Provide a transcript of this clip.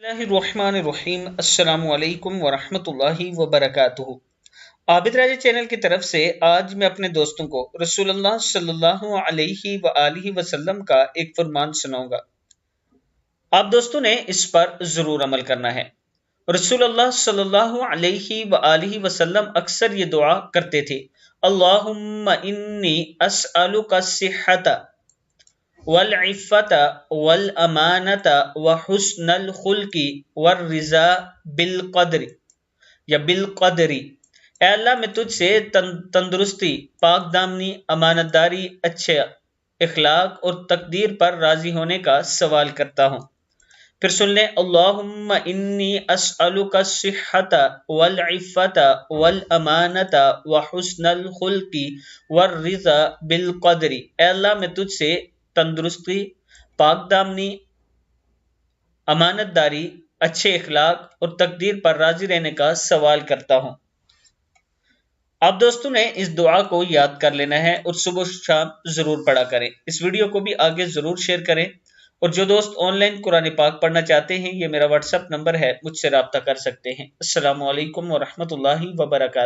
बिस्मिल्लाहिर्रहमानिर्रहीम। अस्सलामु अलैकुम वरहमतुल्लाहि वबरकातुहू। आबिद राजा चैनल की तरफ से आज मैं अपने दोस्तों को रसूलुल्लाह सल्लल्लाहु अलैहि वसल्लम का एक फरमान सुनाऊंगा। आप दोस्तों ने इस पर जरूर अमल करना है। रसूलुल्लाह सल्लल्लाहु अलैहि वसल्लम अक्सर ये दुआ करते थे, अल्लाहुम्मा इन्नी अस्अलुका सिह्हता वल इफ़्फ़ता वल अमानता व हुस्नल खुल्की वर रिज़ा बिल क़द्री या बिल क़द्री। ऐ अल्लाह, मैं तुझसे तंदुरुस्ती, पाक दामनी, अमानतदारी, अच्छे इखलाक और तकदीर पर राजी होने का सवाल करता हूँ। फिर सुन लें, अल्लाहुम्मा इन्नी अस्अलुका सिह्हता वल इफ़्फ़ता वल अमानता व हुस्नल खुल्की वर रिज़ा बिल क़द्री। ऐ अल्लाह, मैं तुझसे तंदुरुस्ती, पाक दामनी, अमानतदारी, अच्छे इखलाक और तकदीर पर राजी रहने का सवाल करता हूँ। आप दोस्तों ने इस दुआ को याद कर लेना है और सुबह शाम जरूर पढ़ा करें। इस वीडियो को भी आगे जरूर शेयर करें। और जो दोस्त ऑनलाइन कुरान पाक पढ़ना चाहते हैं, ये मेरा व्हाट्सएप नंबर है, मुझसे राब्ता कर सकते हैं। अस्सलामु अलैकुम वरहमतुल्लाहि वबरकातुहू।